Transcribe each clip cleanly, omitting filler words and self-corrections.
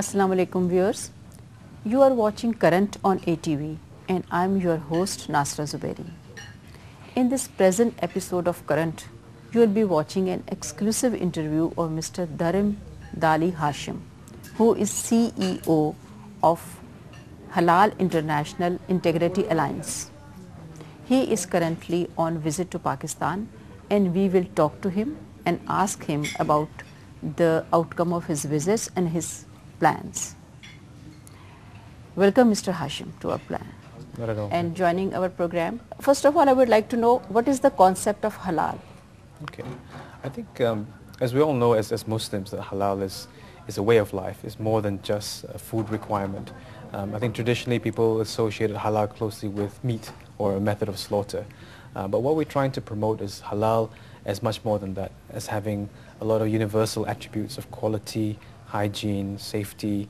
Assalamu alaikum viewers. You are watching Current on ATV and I am your host Nasra Zubairi. In this present episode of Current, you will be watching an exclusive interview of Mr. Dharam Dali Hashim, who is CEO of Halal International Integrity Alliance. He is currently on visit to Pakistan and we will talk to him and ask him about the outcome of his visits and his plans. Welcome Mr. Hashim to our plan and joining our program. First of all, I would like to know what is the concept of halal? Okay, I think as we all know as Muslims that halal is a way of life, it's more than just a food requirement. I think traditionally people associated halal closely with meat or a method of slaughter. But what we're trying to promote is halal as much more than that, as having a lot of universal attributes of quality, hygiene, safety,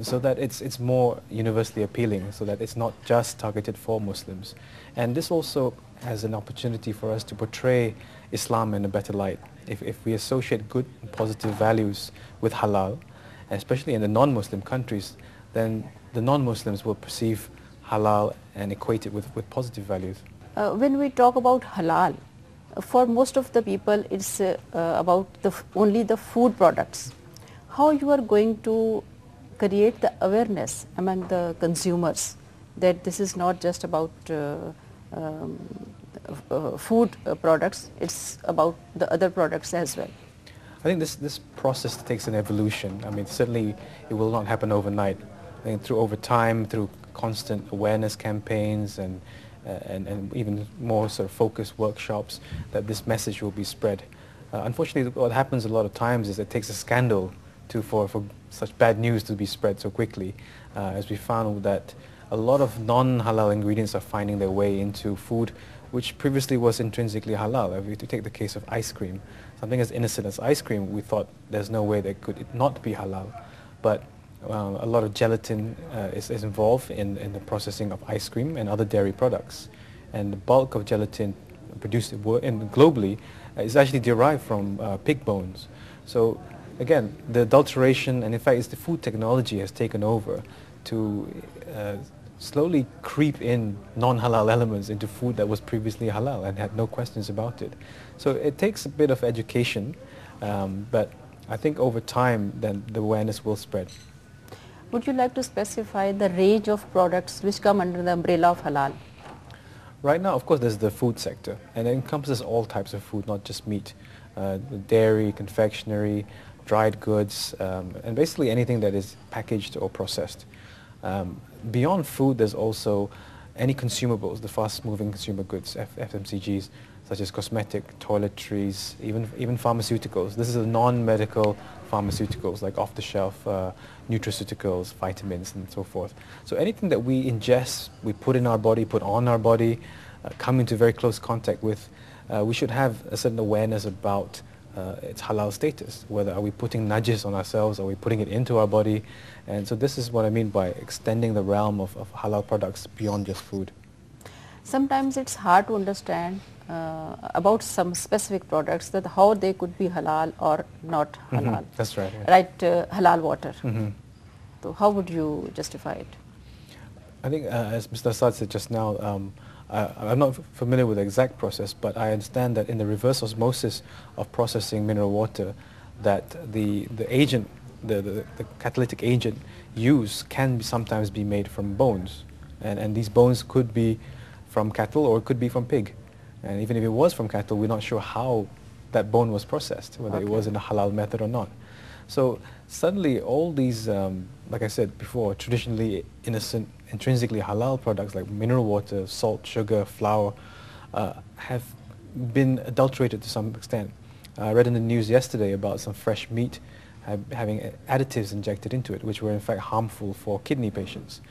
so that it's more universally appealing, so that it's not just targeted for Muslims. And this also has an opportunity for us to portray Islam in a better light. If we associate good and positive values with halal, especially in the non-Muslim countries, then the non-Muslims will perceive halal and equate it with positive values. When we talk about halal, for most of the people it's about only the food products. How you are going to create the awareness among the consumers that this is not just about food products, it's about the other products as well? I think this process takes an evolution. I mean, certainly it will not happen overnight. I think over time, through constant awareness campaigns and even more sort of focused workshops, that this message will be spread. Unfortunately, what happens a lot of times is it takes a scandal for such bad news to be spread so quickly, as we found that a lot of non-halal ingredients are finding their way into food which previously was intrinsically halal. If you take the case of ice cream, something as innocent as ice cream, we thought there's no way that could it not be halal. But a lot of gelatin is involved in the processing of ice cream and other dairy products. And the bulk of gelatin produced globally is actually derived from pig bones. So again, the adulteration, and in fact it's the food technology has taken over to slowly creep in non-halal elements into food that was previously halal and had no questions about it. So it takes a bit of education, but I think over time then the awareness will spread. Would you like to specify the range of products which come under the umbrella of halal? Right now, of course, there's the food sector, and it encompasses all types of food, not just meat. Dairy, confectionery, dried goods, and basically anything that is packaged or processed. Beyond food, there's also any consumables, the fast-moving consumer goods, FMCGs, such as cosmetic, toiletries, even pharmaceuticals. This is a non-medical pharmaceuticals like off-the-shelf nutraceuticals, vitamins, and so forth. So anything that we ingest, we put in our body, put on our body, come into very close contact with, we should have a certain awareness about its halal status. Whether are we putting najis on ourselves, are we putting it into our body? And so this is what I mean by extending the realm of halal products beyond just food. Sometimes it's hard to understand about some specific products, that how they could be halal or not halal. That's right. Yeah. Right, halal water. So how would you justify it? I think as Mr. Assad said just now, I'm not familiar with the exact process, but I understand that in the reverse osmosis of processing mineral water, that the agent, the catalytic agent used can sometimes be made from bones. And these bones could be from cattle or it could be from pig. And even if it was from cattle, we're not sure how that bone was processed, whether it was in a halal method or not. So suddenly all these, like I said before, traditionally innocent, intrinsically halal products like mineral water, salt, sugar, flour, have been adulterated to some extent. I read in the news yesterday about some fresh meat having additives injected into it, which were in fact harmful for kidney patients.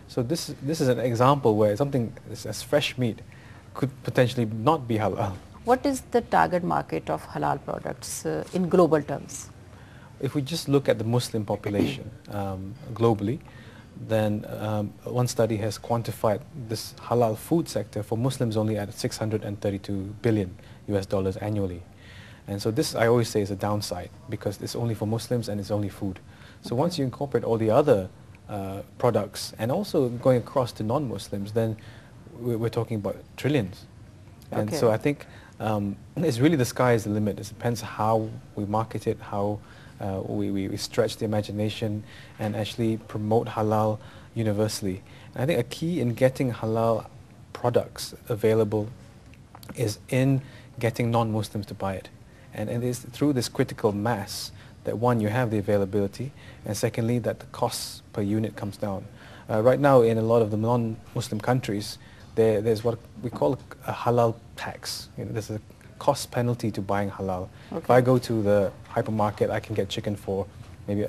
So this is an example where something as fresh meat could potentially not be halal. What is the target market of halal products in global terms? If we just look at the Muslim population globally, then one study has quantified this halal food sector for Muslims only at 632 billion US dollars annually. And so this, I always say, is a downside because it's only for Muslims and it's only food. So once you incorporate all the other products and also going across to non-Muslims, then we're talking about trillions. And so I think it's really the sky is the limit. It depends how we market it, how we stretch the imagination and actually promote halal universally. And I think a key in getting halal products available is in getting non-Muslims to buy it. And it is through this critical mass that one, you have the availability, and secondly, that the costs per unit comes down. Right now, in a lot of the non-Muslim countries, there's what we call a halal tax. There's a cost penalty to buying halal. Okay. If I go to the hypermarket, I can get chicken for maybe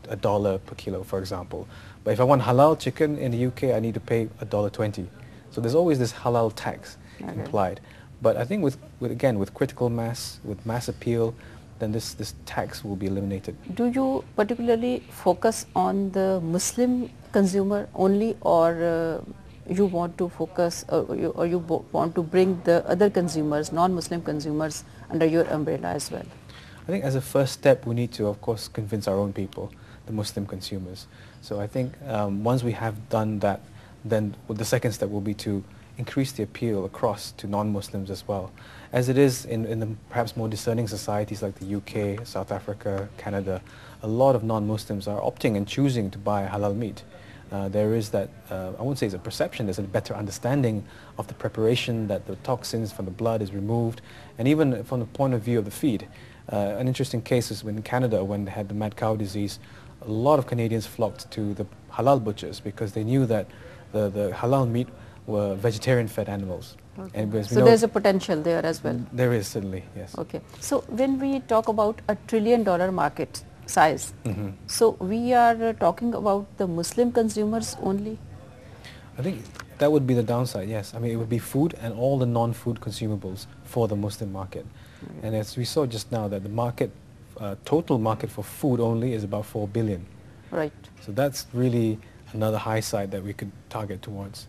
$1 per kilo, for example. But if I want halal chicken in the UK, I need to pay $1.20. So there's always this halal tax implied. But I think with critical mass, with mass appeal, then this tax will be eliminated. Do you particularly focus on the Muslim consumer only, or you want to focus, or you want to bring the other consumers, non-Muslim consumers, under your umbrella as well? I think as a first step, we need to, of course, convince our own people, the Muslim consumers. So I think once we have done that, then the second step will be to increase the appeal across to non-Muslims as well. As it is in the perhaps more discerning societies like the UK, South Africa, Canada, a lot of non-Muslims are opting and choosing to buy halal meat. There is that, I won't say it's a perception, there's a better understanding of the preparation, that the toxins from the blood is removed, and even from the point of view of the feed. An interesting case is in Canada, when they had the mad cow disease, a lot of Canadians flocked to the halal butchers because they knew that the halal meat were vegetarian-fed animals. Okay. And so there's a potential there as well? There is, certainly, yes. Okay. So when we talk about a $1 trillion market size, so we are talking about the Muslim consumers only? I think that would be the downside, yes. I mean, it would be food and all the non-food consumables for the Muslim market. And as we saw just now, that the market, total market for food only is about 4 billion. Right. So that's really another high side that we could target towards.